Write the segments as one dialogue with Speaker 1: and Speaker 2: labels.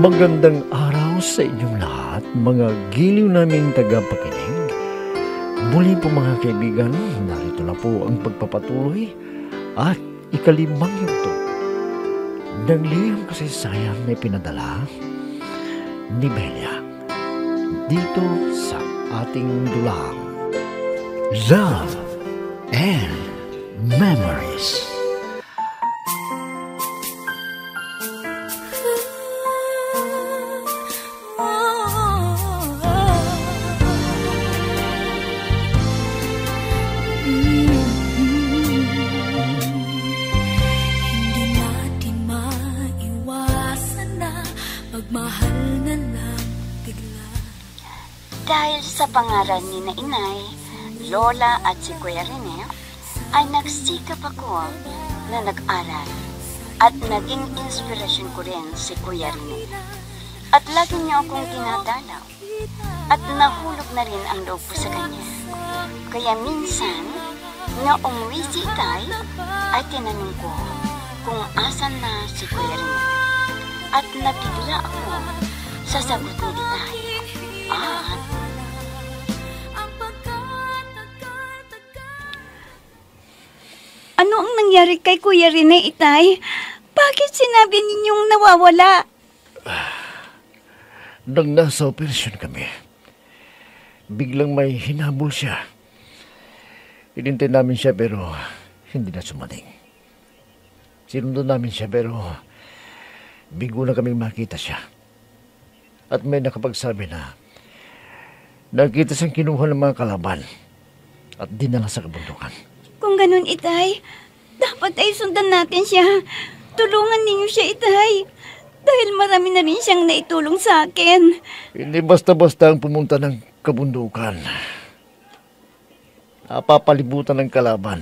Speaker 1: Magandang araw sa inyong lahat, mga giliw naming tagapakinig. Muli po mga kaibigan, narito na po ang pagpapatuloy at ikalimang yugto ng liham kasaysayan na pinadala ni Belia dito sa ating dulang Love and Memories.
Speaker 2: Dahil sa pangaral ni na Inay, Lola at si Kuya Rene, ay nagsikap ako na nag-aral at naging inspirasyon ko rin si Kuya Rene. At lagi niya akong dinadalaw at nahulog na rin ang loob ko sa kanya. Kaya minsan, na umuwi si Itay, ay tinanong ko kung asan na si Kuya Rene. At nabigla ako sa sagot ni Itay. At
Speaker 3: ano ang nangyari kay Kuya Rene, Itay? Bakit sinabi ninyong nawawala?
Speaker 1: Nang nasa operasyon kami, biglang may hinabol siya. Inintay namin siya pero hindi na sumating. Sinundan namin siya pero bigo na kaming makita siya. At may nakapagsabi na nakita siyang kinuha ng mga kalaban at dinala sa kabundukan.
Speaker 3: Kung ganun, Itay, dapat ay sundan natin siya. Tulungan ninyo siya, Itay. Dahil marami na rin siyang naitulong sa akin.
Speaker 1: Hindi basta-basta ang pumunta ng kabundukan. Napapalibutan ng kalaban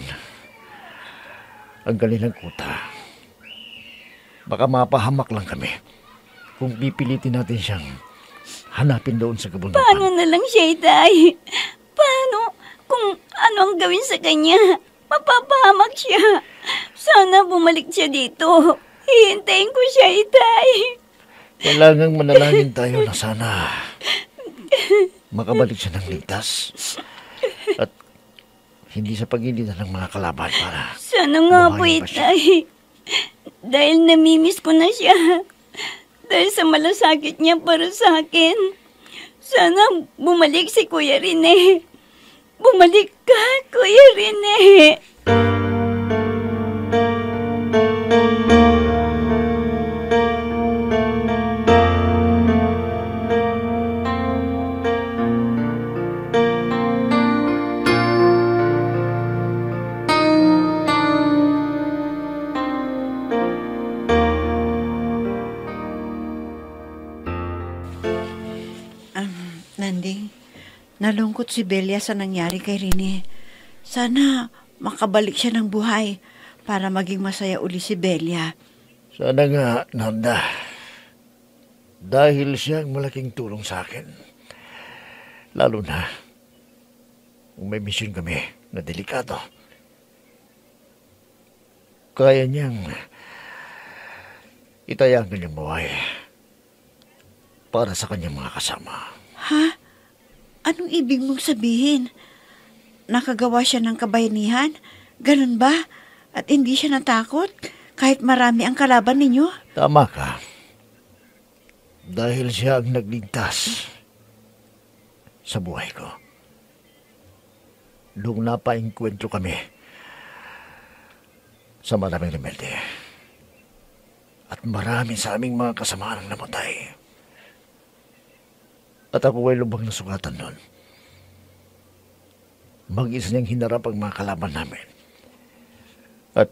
Speaker 1: ang kanilang kuta. Baka mapahamak lang kami kung pipilitin natin siyang hanapin doon sa kabundukan.
Speaker 3: Paano na lang siya, Itay? Paano kung ano ang gawin sa kanya? Mapapahamak siya. Sana bumalik siya dito. Hihintayin ko siya, Itay.
Speaker 1: Kailangang manalangin tayo na sana makabalik siya ng ligtas at hindi sa pag-ilitan ng mga kalaban para
Speaker 3: sana nga po,
Speaker 1: buhayin pa siya.
Speaker 3: Itay. Dahil namimiss ko na siya. Dahil sa malasakit niya para sa akin. Sana bumalik si Kuya Rene. Bumalik ka, Kuya Rene.
Speaker 4: Nanding, nalungkot si Belia sa nangyari kay Rene. Sana makabalik siya ng buhay para maging masaya uli si Belia.
Speaker 1: Sana nga, Nanda. Dahil siya ang malaking tulong sa akin. Lalo na kung may misyon kami na delikado. Kaya niyang itaya ang kanyang buhay para sa kanyang mga kasama.
Speaker 4: Ha? Anong ibig mong sabihin? Nakagawa siya ng kabayanihan? Ganun ba? At hindi siya natakot kahit marami ang kalaban ninyo?
Speaker 1: Tama ka. Dahil siya ang nagligtas sa buhay ko. Nung napaengkwentro kami sa maraming rebelde. At marami sa aming mga kasama ang namatay. At ako ay lubang nasugatan noon. Mag-isa niyang hinarap ang mga kalaban namin. At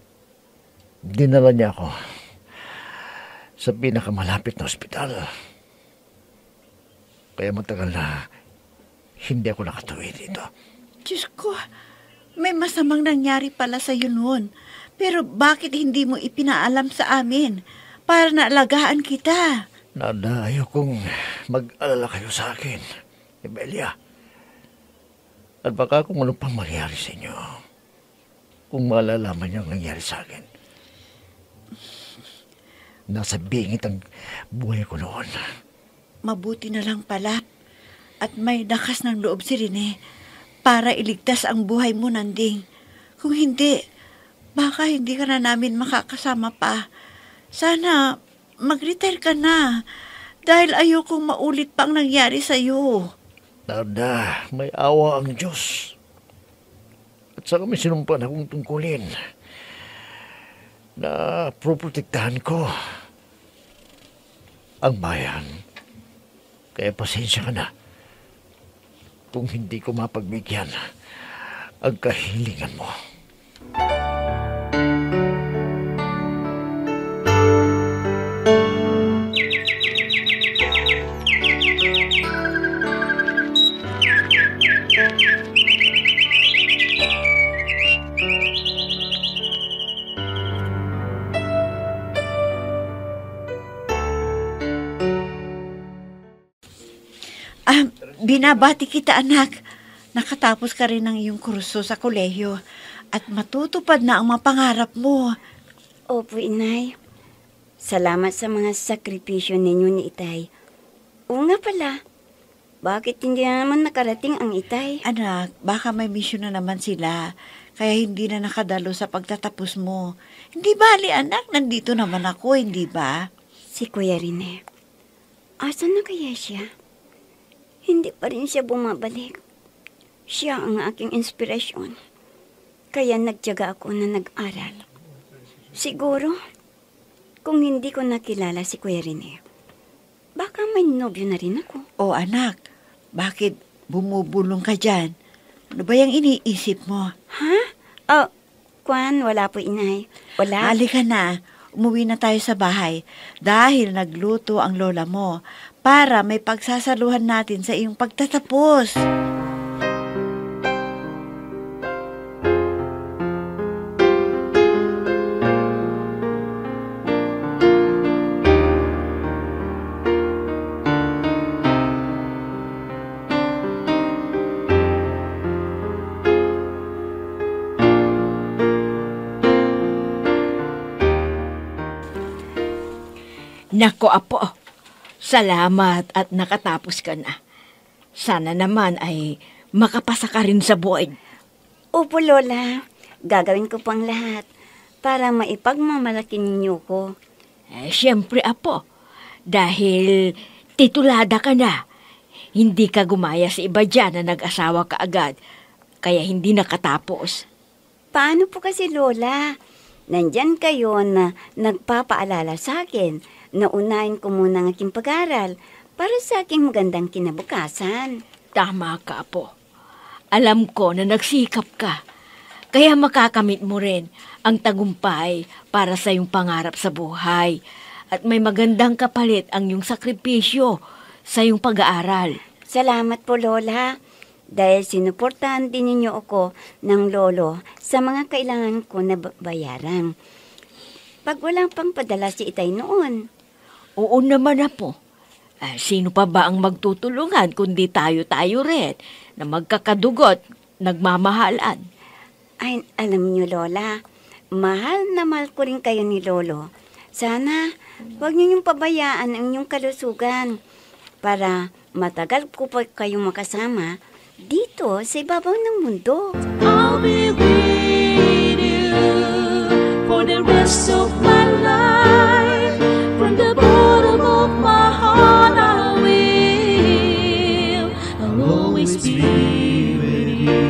Speaker 1: dinala niya ako sa pinakamalapit na ospital. Kaya matagal na hindi ako nakatuwi dito.
Speaker 4: Diyos ko, may masamang nangyari pala sa iyo noon. Pero bakit hindi mo ipinaalam sa amin para naalagaan kita?
Speaker 1: Nada, ayokong mag-alala kayo sa akin, Belia. At baka kung ano pang mangyari sa inyo, kung malalaman niyo ang nangyari sa akin. Nasa bingit ang buhay ko noon.
Speaker 4: Mabuti na lang pala at may lakas ng loob si Rene para iligtas ang buhay mo, Nanding. Kung hindi, baka hindi ka na namin makakasama pa. Sana mag-retire ka na dahil ayokong maulit pang nangyari sa'yo.
Speaker 1: Narda, may awa ang Diyos. At saka may sinumpan akong tungkulin na proprotektahan ko ang bayan. Kaya pasensya ka na kung hindi ko mapagbigyan ang kahilingan mo.
Speaker 4: Binabati kita, anak. Nakatapos ka rin ng iyong kurso sa kolehiyo at matutupad na ang mga pangarap mo.
Speaker 3: Opo, Inay. Salamat sa mga sakripisyo ninyo ni Itay. Oo nga pala, bakit hindi na naman nakarating ang Itay?
Speaker 4: Anak, baka may mission na naman sila, kaya hindi na nakadalo sa pagtatapos mo. Hindi bali, anak, nandito naman ako, hindi ba?
Speaker 3: Si Kuya Rene. Asan na kaya siya? Hindi pa rin siya bumabalik. Siya ang aking inspirasyon. Kaya nagtiyaga ako na nag-aral. Siguro, kung hindi ko nakilala si Kuya Rene, baka may nobyo na rin ako.
Speaker 4: O anak, bakit bumubulong ka dyan? Ano ba yung iniisip mo?
Speaker 3: Ha? Oh, Kwan, wala po, Inay. Wala.
Speaker 4: Halika na, umuwi na tayo sa bahay dahil nagluto ang lola mo para may pagsasaluhan natin sa iyong pagtatapos.
Speaker 5: Nako, Apo. Salamat at nakatapos ka na. Sana naman ay makapasa ka rin sa board.
Speaker 3: Opo, Lola. Gagawin ko pang lahat para maipagmamalaki ninyo ko.
Speaker 5: Siyempre, Apo. Dahil titulada ka na. Hindi ka gumaya sa iba dyan na nag-asawa ka agad. Kaya hindi nakatapos.
Speaker 3: Paano po kasi, Lola? Nandyan kayo na nagpapaalala sa akin. Naunahin ko muna ang aking pag-aral para sa aking magandang kinabukasan.
Speaker 5: Tama ka, Apo. Alam ko na nagsikap ka. Kaya makakamit mo rin ang tagumpay para sa iyong pangarap sa buhay. At may magandang kapalit ang iyong sakripisyo sa iyong pag-aaral.
Speaker 3: Salamat po, Lola. Dahil sinuportahan din ninyo ako ng lolo sa mga kailangan ko na bayaran. Pag walang pang padala si Itay noon.
Speaker 5: Oo naman, Apo. Sino pa ba ang magtutulungan kundi tayo-tayo rin na magkakadugot, nagmamahalan?
Speaker 3: Ay, alam niyo, Lola, mahal na mahal ko rin kayo ni Lolo. Sana, huwag niyo yung pabayaan ang inyong kalusugan para matagal ko pa kayong makasama dito sa ibabaw ng mundo.
Speaker 6: I'll be with you for the rest of my life. From the bottom of my heart I will. I'll always be with you.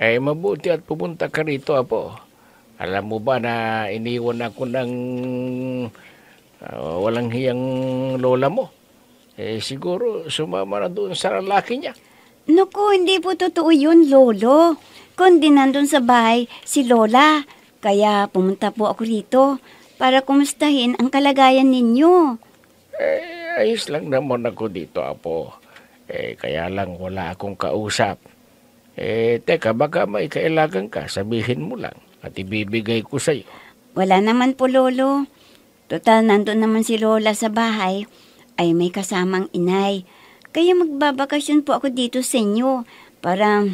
Speaker 7: Ay, mabuti at pumunta ka rito, Apo. Alam mo ba na iniwan ako ng walang hiyang lola mo? Siguro sumama na doon sa lalaki niya.
Speaker 3: Naku, hindi po totoo yun, Lolo. Kundi nandun sa bahay si Lola. Kaya pumunta po ako rito para kumustahin ang kalagayan ninyo.
Speaker 7: Ayos lang naman ako dito, Apo. Kaya lang wala akong kausap. Teka, baka may kailangan ka, sabihin mo lang at ibibigay ko sa'yo.
Speaker 3: Wala naman po, Lolo. Total, nandun naman si Lola sa bahay. Ay may kasamang inay. Kaya magbabakasyon po ako dito sa inyo para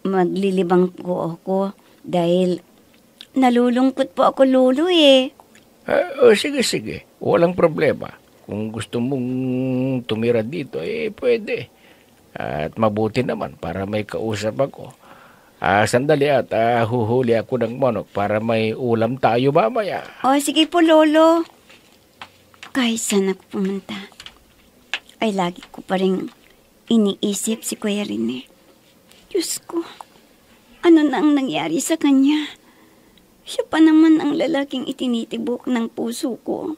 Speaker 3: maglilibang po ako dahil nalulungkot po ako, Lolo eh.
Speaker 7: Sige, sige. Walang problema. Kung gusto mong tumira dito, pwede. At mabuti naman para may kausap ako. Sandali at huhuli ako ng manok para may ulam tayo mamaya.
Speaker 3: Sige po, Lolo. Kahit saan ako pumunta, ay lagi ko pa rin iniisip si Kuya Rene. Diyos ko, ano na ang nangyari sa kanya? Siya pa naman ang lalaking itinitibok ng puso ko.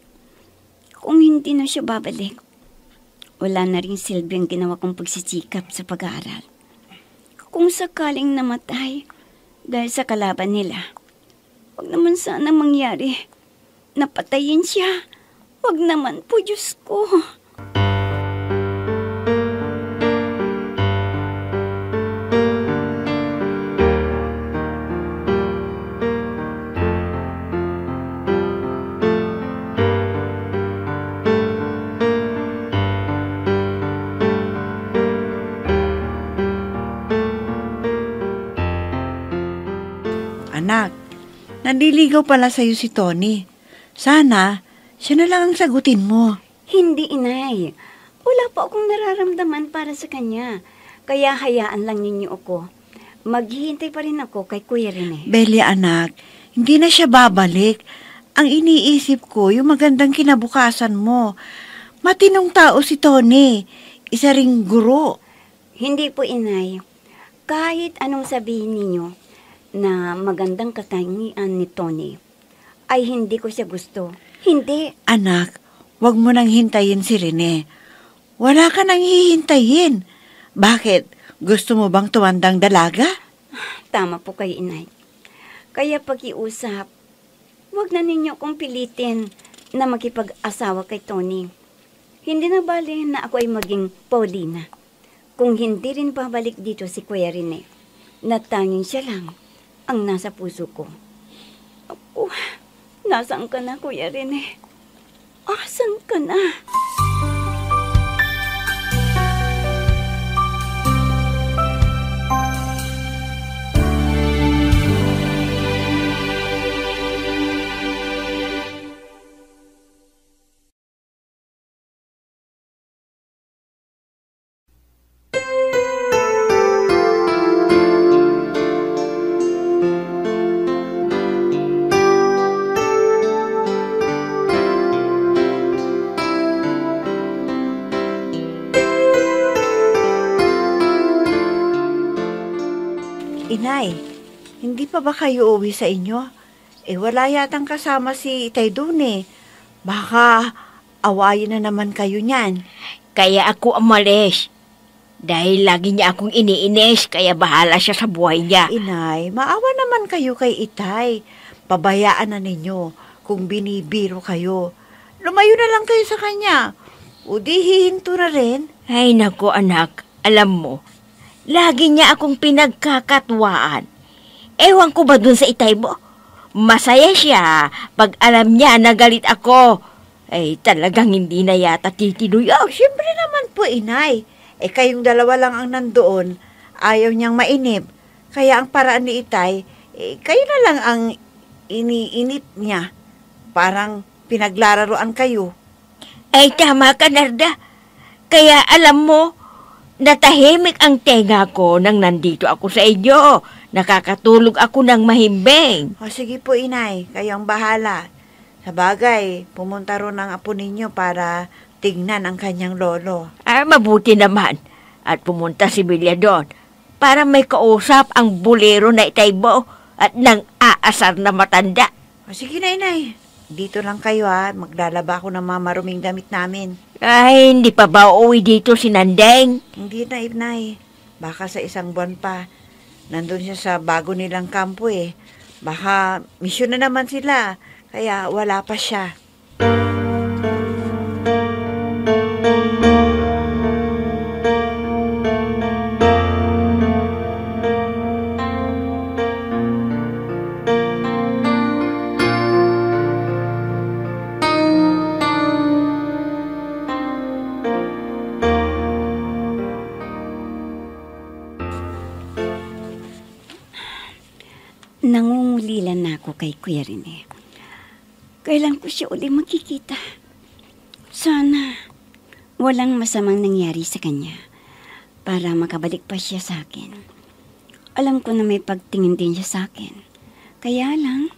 Speaker 3: Kung hindi na siya babalik, wala na rin silbi ang ginawa kong pagsisikap sa pag-aaral. Kung sakaling namatay dahil sa kalaban nila, wag naman sana mangyari. Napatayin siya. Wag naman po, Diyos ko.
Speaker 4: Anak, nandiligaw pala sa'yo si Tony. Sana, siya na lang ang sagutin mo.
Speaker 3: Hindi, inay. Wala po akong nararamdaman para sa kanya. Kaya hayaan lang ninyo ako. Maghihintay pa rin ako kay Kuya Rene.
Speaker 4: Beli, anak, hindi na siya babalik. Ang iniisip ko, yung magandang kinabukasan mo. Matinong tao si Tony. Isa ring guro.
Speaker 3: Hindi po, inay. Kahit anong sabihin ninyo na magandang katangian ni Tony, ay hindi ko siya gusto. Hindi.
Speaker 4: Anak, wag mo nang hintayin si Rene. Wala ka nang hihintayin. Bakit? Gusto mo bang tumandang dalaga?
Speaker 3: Tama po kayo, inay. Kaya pag-iusap, wag na ninyo akong pilitin na makipag-asawa kay Tony. Hindi na bali na ako ay maging Paulina. Kung hindi rin babalik dito si Kuya Rene, na tanging siya lang ang nasa puso ko. Ako, nasaan ka na, Kuya Rene? Asan ka na?
Speaker 4: Inay, hindi pa ba kayo uwi sa inyo? Wala yatang kasama si Itay doon eh. Baka awayin na naman kayo niyan.
Speaker 5: Kaya ako umalis. Dahil lagi niya akong iniinis, kaya bahala siya sa buhay niya.
Speaker 4: Inay, maawa naman kayo kay Itay. Pabayaan na ninyo kung binibiro kayo. Lumayo na lang kayo sa kanya. O di hihinto na rin.
Speaker 5: Ay nako anak, alam mo, lagi niya akong pinagkakatwaan. Ewan ko ba dun sa Itay mo? Masaya siya pag alam niya na galit ako. Ay talagang hindi na yata titinuyo.
Speaker 4: Siyempre naman po, Inay. Kayong dalawa lang ang nandoon. Ayaw niyang mainip. Kaya ang paraan ni Itay, kayo na lang ang iniinip niya. Parang pinaglararoan kayo.
Speaker 5: Ay tama ka, Narda. Kaya alam mo, natahimik ang tenga ko nang nandito ako sa inyo. Nakakatulog ako ng mahimbing.
Speaker 4: O sige po, Inay. Kayo ang bahala. Sa bagay, pumunta ron ang apo ninyo para tingnan ang kanyang lolo.
Speaker 5: Mabuti naman. At pumunta si Bilya doon para may kausap ang bulero na Itay mo at nang aasar na matanda.
Speaker 4: O sige na, Inay. Dito lang kayo ha. Maglalaba ako ng mga maruming damit namin.
Speaker 5: Ay, hindi pa ba uuwi dito si Nandeng?
Speaker 4: Hindi na, Inay. Baka sa isang buwan pa. Nandun siya sa bago nilang kampo eh. Baka misyon na naman sila. Kaya wala pa siya.
Speaker 3: kay Kuya Rene. Kailan ko siya uli makikita? Sana walang masamang nangyari sa kanya para makabalik pa siya sa akin. Alam ko na may pagtingin din siya sa akin. Kaya lang,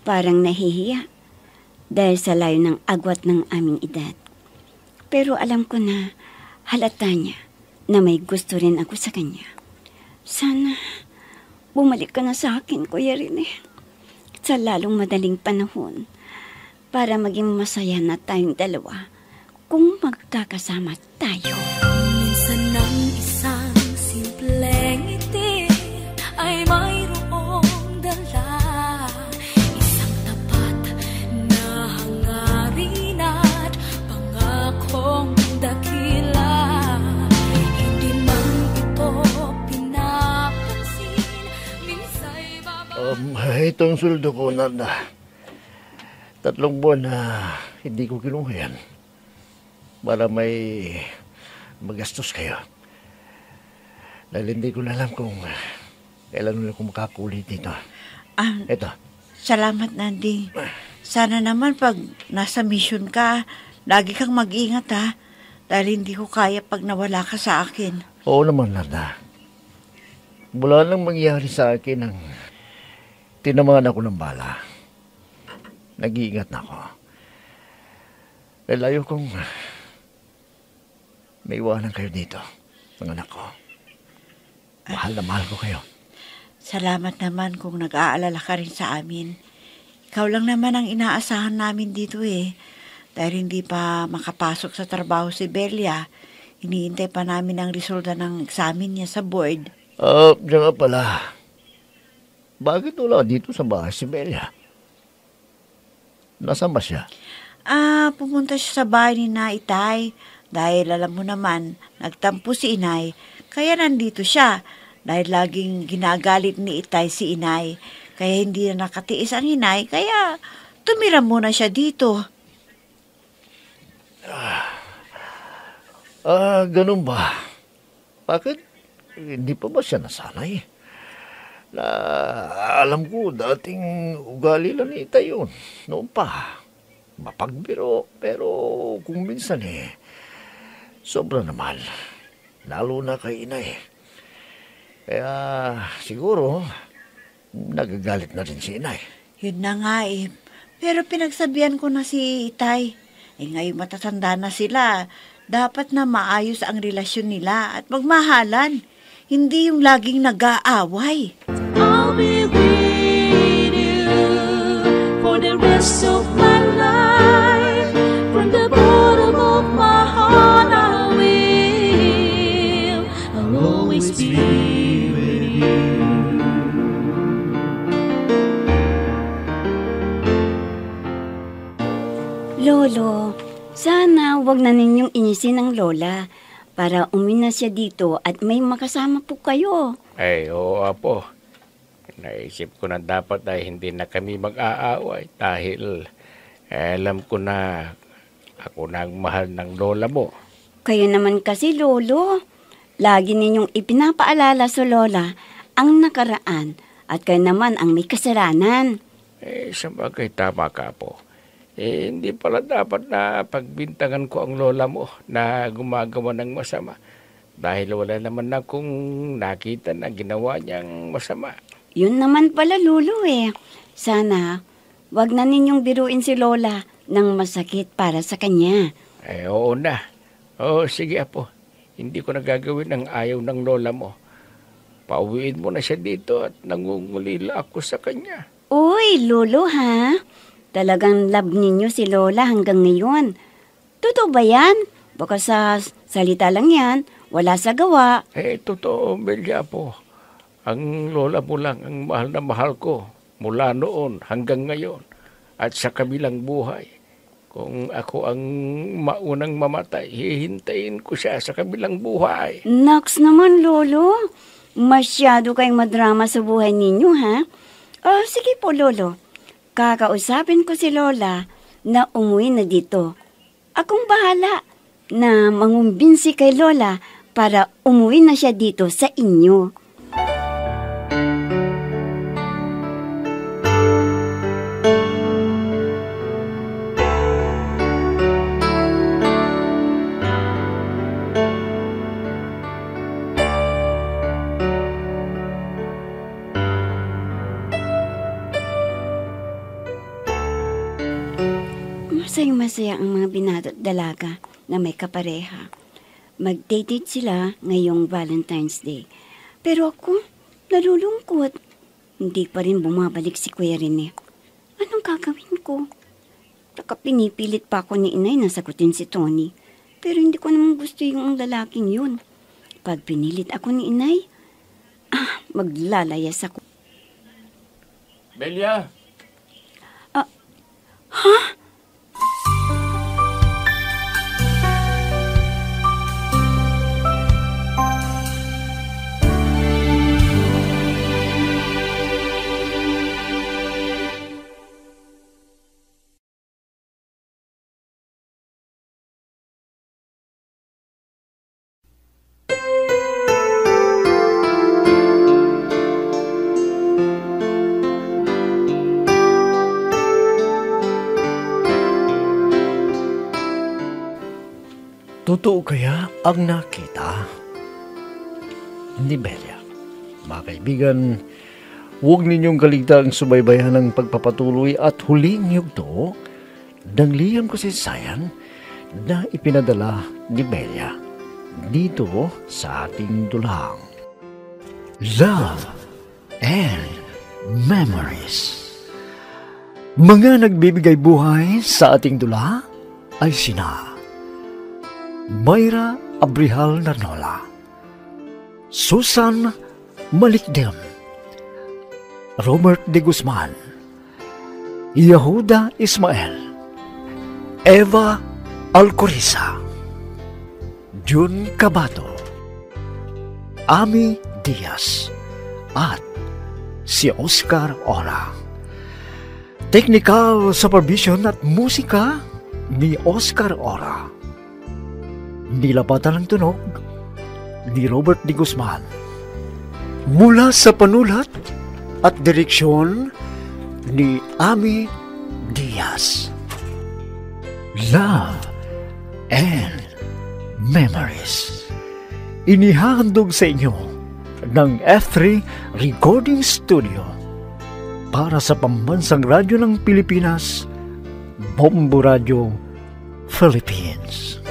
Speaker 3: parang nahihiya dahil sa layo ng agwat ng aming edad. Pero alam ko na halata niya na may gusto rin ako sa kanya. Sana bumalik ka na sa akin, Kuya Rene, sa lalong madaling panahon para maging masaya na tayong dalawa kung magkakasama tayo.
Speaker 6: Minsan ng isang simpleng ngiti ay mayroong dala, isang tapat na hangarin at pangakong dakila. Hindi man ito pinapansin, minsa'y
Speaker 1: Ito ang sweldo ko, Nanda. 3 buwan na hindi ko kinuha yan para may magastos kayo. Dahil hindi ko na alam kung kailan ulit ko makakulit dito. Ito.
Speaker 4: Salamat, Nanding. Sana naman pag nasa mission ka, lagi kang mag-ingat, ha? Dahil hindi ko kaya pag nawala ka sa akin.
Speaker 1: Oo naman, Nanda. Mula nang mangyari sa akin ang tinamaan ako ng bala. Nag-iingat na ako. Dahil ayaw kong may iwanan kayo dito, mga anak ko. Mahal na mahal ko kayo.
Speaker 4: Salamat naman kung nag-aalala ka rin sa amin. Ikaw lang naman ang inaasahan namin dito eh. Dahil hindi pa makapasok sa trabaho si Belia, iniintay pa namin ang resulta ng examen niya sa board.
Speaker 1: Diyan nga pala. Bakit wala dito sa bahay si Belia? Nasaan ba siya?
Speaker 4: Pumunta siya sa bahay ni na Itay. Dahil alam mo naman, nagtampo si Inay. Kaya nandito siya. Dahil laging ginagalit ni Itay si Inay. Kaya hindi na nakatiis ang Inay. Kaya tumira muna siya dito.
Speaker 1: Ganun ba? Bakit hindi pa ba siya nasanay? Na alam ko, dating ugali lang ni Itay yun. Noon pa. Mapagbiro, pero kung minsan sobra naman. Lalo na kay Inay. Kaya siguro, nagagalit na rin si Inay.
Speaker 4: Yun na nga eh. Pero pinagsabihan ko na si Itay. Ngayon matatanda na sila. Dapat na maayos ang relasyon nila at magmahalan. Hindi yung laging nag-aaway.
Speaker 6: I'll be with you for the rest of my life. From the bottom of my heart I will. I'll always be with you.
Speaker 3: Lolo, sana wag na ninyong inisin ang lola para umuwi na siya dito at may makasama po kayo.
Speaker 7: Ay, oo, Apo. Naisip ko na dapat ay hindi na kami mag-aaway dahil alam ko na ako na ang mahal ng lola mo.
Speaker 3: Kayo naman kasi, Lolo. Lagi ninyong ipinapaalala sa lola ang nakaraan at kayo naman ang may kasalanan.
Speaker 7: Sa bagay tama ka, Apo. Hindi pala dapat na pagbintangan ko ang lola mo na gumagawa ng masama dahil wala naman akong nakita na ginawa niyang masama.
Speaker 3: Yun naman pala, Lolo Sana, wag na ninyong biruin si Lola ng masakit para sa kanya.
Speaker 7: Oo na. Sige, Apo. Hindi ko nagagawin ang ayaw ng lola mo. Pauwiin mo na siya dito at nangungulila ako sa kanya.
Speaker 3: Uy, Lolo ha? Talagang love ninyo si Lola hanggang ngayon. Totoo ba yan? Baka sa salita lang yan, wala sa gawa.
Speaker 7: Totoo, Belia, Apo. Ang lola mo lang ang mahal na mahal ko mula noon hanggang ngayon at sa kabilang buhay. Kung ako ang maunang mamatay, hihintayin ko siya sa kabilang buhay.
Speaker 3: Naks naman, Lolo. Masyado kayong madrama sa buhay ninyo, ha? Sige po, Lolo. Kakausapin ko si Lola na umuwi na dito. Akong bahala na mangumbinsi kay Lola para umuwi na siya dito sa inyo.
Speaker 2: Masayang-masaya ang mga binata't dalaga na may kapareha. Mag-date sila ngayong Valentine's Day. Pero ako, nalulungkot. Hindi pa rin bumabalik si Kuya Rene. Anong gagawin ko? Pinipilit pa ako ni inay na sagutin si Tony. Pero hindi ko naman gusto yung lalaking yun. Pag pinilit ako ni inay, maglalayas ako.
Speaker 7: Belia!
Speaker 2: Ha?
Speaker 1: Totoo kaya ang nakita ni Belia? Mga kaibigan, huwag ninyong kaligtaang subaybayan ng pagpapatuloy at huling yugto ng liham kasaysayan na ipinadala ni Belia dito sa ating dulang. Love and Memories. Mga nagbibigay buhay sa ating dula ay sina Mayra Abrihal Narnola, Susan Malikdem, Robert de Guzman, Yehuda Ismael, Eva Alcoriza, Jun Cabato, Ami Diaz, at si Oscar Ora. Technical supervision at musika ni Oscar Ora. Nilapatan ng tunog ni Robert de Guzman. Mula sa panulat at direksyon ni Ami Diaz. Love and Memories. Inihahandog sa inyo ng F3 Recording Studio para sa Pambansang Radyo ng Pilipinas, Bombo Radio, Philippines.